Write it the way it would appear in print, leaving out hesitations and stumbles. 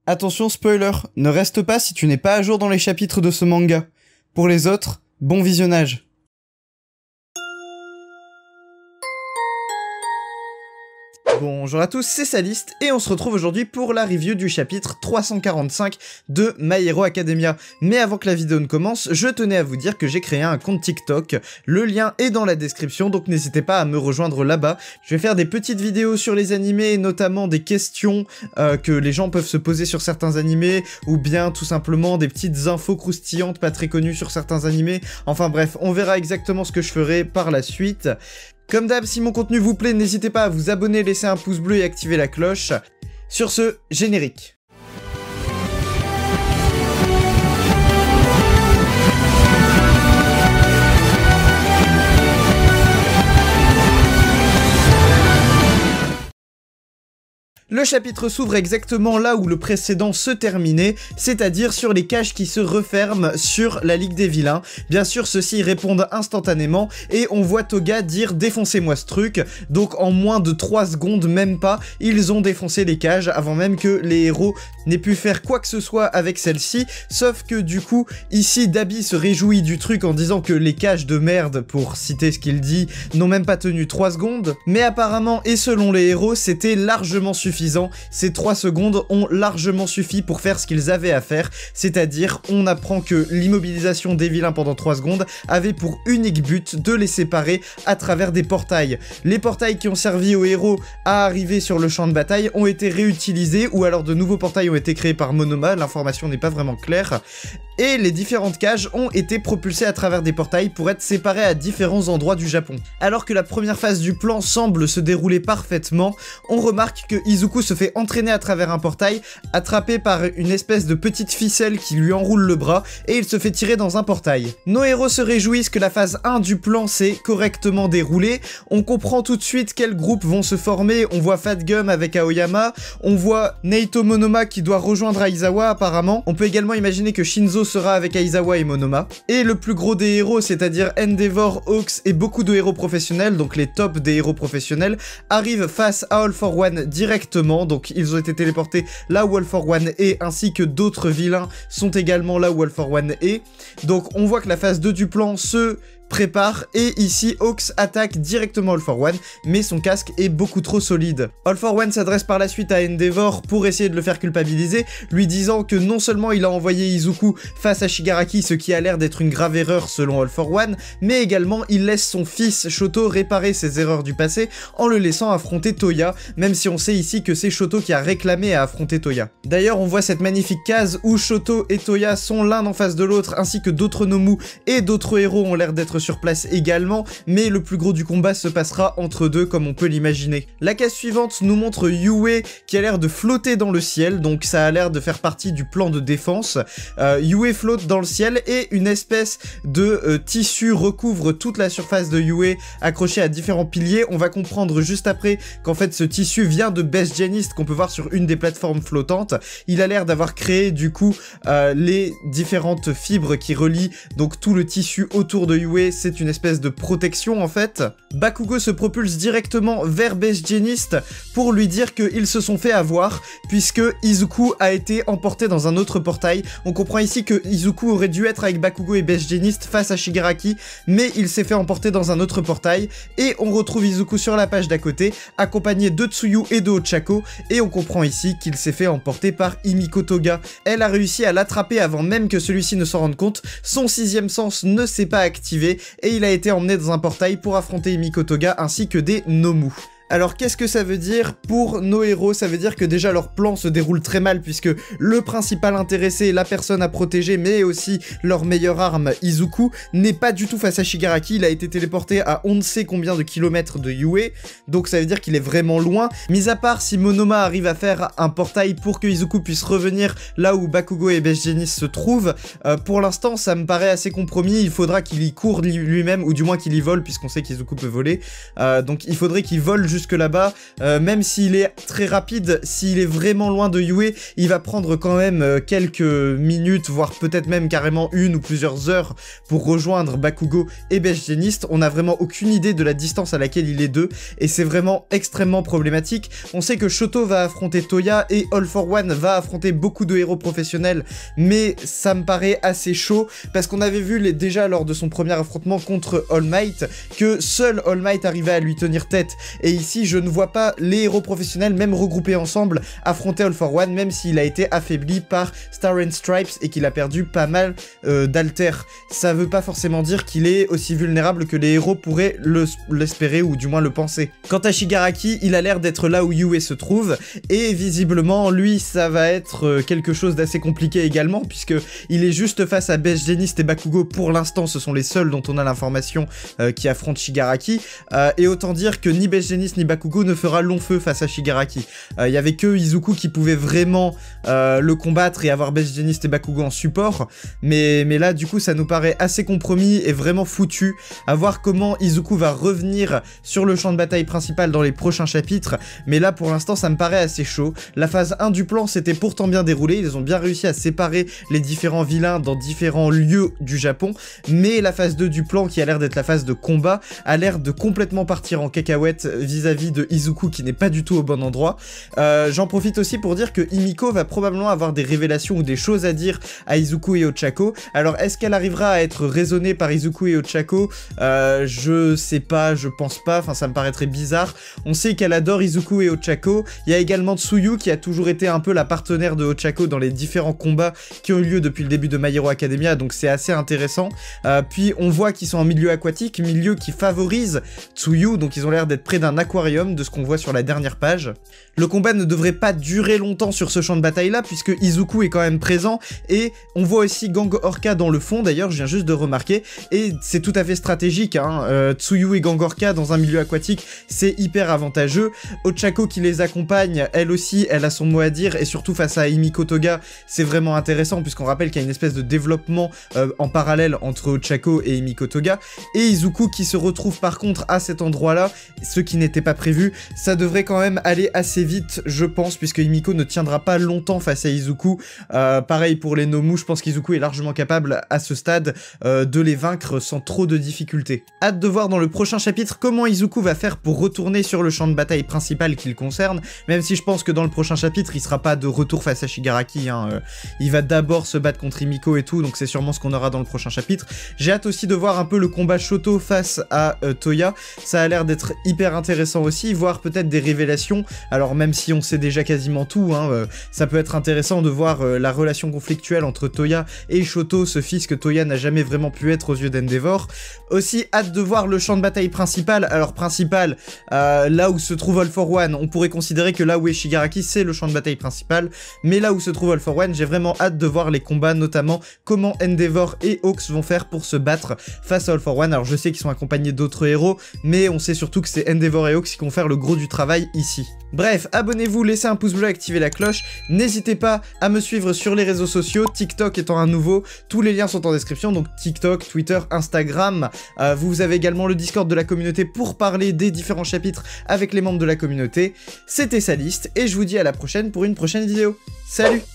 Attention spoiler, ne reste pas si tu n'es pas à jour dans les chapitres de ce manga. Pour les autres, bon visionnage. Bonjour à tous, c'est Saliste et on se retrouve aujourd'hui pour la review du chapitre 345 de My Hero Academia. Mais avant que la vidéo ne commence, je tenais à vous dire que j'ai créé un compte TikTok. Le lien est dans la description, donc n'hésitez pas à me rejoindre là-bas. Je vais faire des petites vidéos sur les animés, notamment des questions que les gens peuvent se poser sur certains animés, ou bien tout simplement des petites infos croustillantes pas très connues sur certains animés. Enfin bref, on verra exactement ce que je ferai par la suite. Comme d'hab, si mon contenu vous plaît, n'hésitez pas à vous abonner, laisser un pouce bleu et activer la cloche. Sur ce, générique. Le chapitre s'ouvre exactement là où le précédent se terminait, c'est-à-dire sur les cages qui se referment sur la Ligue des Vilains. Bien sûr, ceux-ci répondent instantanément et on voit Toga dire « défoncez-moi ce truc ». Donc en moins de 3 secondes, même pas, ils ont défoncé les cages avant même que les héros n'aient pu faire quoi que ce soit avec celle-ci. Sauf que du coup, ici, Dabi se réjouit du truc en disant que les cages de merde, pour citer ce qu'il dit, n'ont même pas tenu 3 secondes. Mais apparemment, et selon les héros, c'était largement suffisant. Ces 3 secondes ont largement suffi pour faire ce qu'ils avaient à faire, c'est-à-dire on apprend que l'immobilisation des vilains pendant 3 secondes avait pour unique but de les séparer à travers des portails. Les portails qui ont servi aux héros à arriver sur le champ de bataille ont été réutilisés, ou alors de nouveaux portails ont été créés par Monoma, l'information n'est pas vraiment claire. Et les différentes cages ont été propulsées à travers des portails pour être séparées à différents endroits du Japon. Alors que la première phase du plan semble se dérouler parfaitement, on remarque que Izuku se fait entraîner à travers un portail, attrapé par une espèce de petite ficelle qui lui enroule le bras, et il se fait tirer dans un portail. Nos héros se réjouissent que la phase 1 du plan s'est correctement déroulée, on comprend tout de suite quels groupes vont se former, on voit Fat Gum avec Aoyama, on voit Naito Monoma qui doit rejoindre Aizawa apparemment, on peut également imaginer que Shinzo sera avec Aizawa et Monoma, et le plus gros des héros, c'est-à-dire Endeavor, Hawks et beaucoup de héros professionnels, donc les tops des héros professionnels, arrivent face à All for One directement, donc ils ont été téléportés là où All for One est, ainsi que d'autres vilains sont également là où All for One est, donc on voit que la phase 2 du plan se prépare, et ici Hawks attaque directement All for One, mais son casque est beaucoup trop solide. All for One s'adresse par la suite à Endeavor pour essayer de le faire culpabiliser, lui disant que non seulement il a envoyé Izuku face à Shigaraki, ce qui a l'air d'être une grave erreur selon All for One, mais également il laisse son fils Shoto réparer ses erreurs du passé en le laissant affronter Toya, même si on sait ici que c'est Shoto qui a réclamé à affronter Toya. D'ailleurs, on voit cette magnifique case où Shoto et Toya sont l'un en face de l'autre, ainsi que d'autres Nomu et d'autres héros ont l'air d'être sur place également, mais le plus gros du combat se passera entre deux comme on peut l'imaginer. La case suivante nous montre Yue qui a l'air de flotter dans le ciel, donc ça a l'air de faire partie du plan de défense. Yue flotte dans le ciel et une espèce de tissu recouvre toute la surface de Yue accroché à différents piliers. On va comprendre juste après qu'en fait ce tissu vient de Best Jeanist qu'on peut voir sur une des plateformes flottantes. Il a l'air d'avoir créé du coup les différentes fibres qui relient donc tout le tissu autour de Yue. C'est une espèce de protection en fait. Bakugo se propulse directement vers Best Jeanist pour lui dire qu'ils se sont fait avoir puisque Izuku a été emporté dans un autre portail. On comprend ici que Izuku aurait dû être avec Bakugo et Best Jeanist face à Shigaraki, mais il s'est fait emporter dans un autre portail, et on retrouve Izuku sur la page d'à côté accompagné de Tsuyu et de Ochako, et on comprend ici qu'il s'est fait emporter par Himiko Toga. Elle a réussi à l'attraper avant même que celui-ci ne s'en rende compte, son 6ème sens ne s'est pas activé et il a été emmené dans un portail pour affronter Himiko Toga ainsi que des Nomu. Alors qu'est-ce que ça veut dire pour nos héros? Ça veut dire que déjà leur plan se déroule très mal puisque le principal intéressé, la personne à protéger, mais aussi leur meilleure arme, Izuku, n'est pas du tout face à Shigaraki. Il a été téléporté à on ne sait combien de kilomètres de Yue, donc ça veut dire qu'il est vraiment loin. Mis à part si Monoma arrive à faire un portail pour que Izuku puisse revenir là où Bakugo et Best Jeanist se trouvent, pour l'instant ça me paraît assez compromis. Il faudra qu'il y court lui-même, ou du moins qu'il y vole puisqu'on sait qu'Izuku peut voler, donc il faudrait qu'il vole jusque là-bas, même s'il est très rapide, s'il est vraiment loin de Yue, il va prendre quand même quelques minutes, voire peut-être même carrément une ou plusieurs heures pour rejoindre Bakugo et Best Jeanist. On n'a vraiment aucune idée de la distance à laquelle il est d'eux, et c'est vraiment extrêmement problématique. On sait que Shoto va affronter Toya et All for One va affronter beaucoup de héros professionnels, mais ça me paraît assez chaud, parce qu'on avait vu déjà lors de son premier affrontement contre All Might, que seul All Might arrivait à lui tenir tête, et ici je ne vois pas les héros professionnels, même regroupés ensemble, affronter All for One, même s'il a été affaibli par Star and Stripes et qu'il a perdu pas mal d'alter. Ça veut pas forcément dire qu'il est aussi vulnérable que les héros pourraient l'espérer, ou du moins le penser. Quant à Shigaraki, il a l'air d'être là où Yue se trouve, et visiblement lui ça va être quelque chose d'assez compliqué également, puisque il est juste face à Best Jeanist et Bakugo. Pour l'instant ce sont les seuls dont on a l'information qui affrontent Shigaraki, et autant dire que ni Best Jeanist ni Bakugo ne fera long feu face à Shigaraki. Il y avait que Izuku qui pouvait vraiment le combattre et avoir Best Jeanist et Bakugo en support, mais là du coup ça nous paraît assez compromis et vraiment foutu. À voir comment Izuku va revenir sur le champ de bataille principal dans les prochains chapitres, mais là pour l'instant ça me paraît assez chaud. La phase 1 du plan s'était pourtant bien déroulée, ils ont bien réussi à séparer les différents vilains dans différents lieux du Japon, mais la phase 2 du plan, qui a l'air d'être la phase de combat, a l'air de complètement partir en cacahuète vis-à-vis de Izuku, qui n'est pas du tout au bon endroit. J'en profite aussi pour dire que Himiko va probablement avoir des révélations ou des choses à dire à Izuku et Ochako. Alors est-ce qu'elle arrivera à être raisonnée par Izuku et Ochako? Je sais pas, je pense pas, enfin ça me paraîtrait bizarre. On sait qu'elle adore Izuku et Ochako. Il y a également Tsuyu qui a toujours été un peu la partenaire de Ochako dans les différents combats qui ont eu lieu depuis le début de My Hero Academia, donc c'est assez intéressant. Puis on voit qu'ils sont en milieu aquatique, milieu qui favorise Tsuyu, donc ils ont l'air d'être près d'un aquarium de ce qu'on voit sur la dernière page. Le combat ne devrait pas durer longtemps sur ce champ de bataille là, puisque Izuku est quand même présent, et on voit aussi Gang Orca dans le fond, d'ailleurs je viens juste de remarquer, et c'est tout à fait stratégique, hein. Tsuyu et Gang Orca dans un milieu aquatique, c'est hyper avantageux. Ochako qui les accompagne, elle aussi, elle a son mot à dire, et surtout face à Himiko Toga, c'est vraiment intéressant, puisqu'on rappelle qu'il y a une espèce de développement en parallèle entre Ochako et Himiko Toga, et Izuku qui se retrouve par contre à cet endroit-là, ce qui n'était pas prévu. Ça devrait quand même aller assez vite, je pense, puisque Himiko ne tiendra pas longtemps face à Izuku. Pareil pour les Nomu, je pense qu'Izuku est largement capable à ce stade de les vaincre sans trop de difficultés. Hâte de voir dans le prochain chapitre comment Izuku va faire pour retourner sur le champ de bataille principal qui le concerne, même si je pense que dans le prochain chapitre il sera pas de retour face à Shigaraki, hein. Il va d'abord se battre contre Himiko et tout, donc c'est sûrement ce qu'on aura dans le prochain chapitre. J'ai hâte aussi de voir un peu le combat Shoto face à Toya, ça a l'air d'être hyper intéressant aussi, voir peut-être des révélations, alors même si on sait déjà quasiment tout, hein, ça peut être intéressant de voir la relation conflictuelle entre Toya et Shoto, ce fils que Toya n'a jamais vraiment pu être aux yeux d'Endeavor. Aussi hâte de voir le champ de bataille principal, alors principal, là où se trouve All for One, on pourrait considérer que là où est Shigaraki c'est le champ de bataille principal, mais là où se trouve All for One, j'ai vraiment hâte de voir les combats, notamment comment Endeavor et Hawks vont faire pour se battre face à All for One. Alors je sais qu'ils sont accompagnés d'autres héros, mais on sait surtout que c'est Endeavor et Hawks qui vont faire le gros du travail ici. Bref, abonnez-vous, laissez un pouce bleu, activez la cloche, n'hésitez pas à me suivre sur les réseaux sociaux, TikTok étant un nouveau, tous les liens sont en description, donc TikTok, Twitter, Instagram. Vous avez également le Discord de la communauté pour parler des différents chapitres avec les membres de la communauté. C'était Saliste, et je vous dis à la prochaine pour une prochaine vidéo. Salut!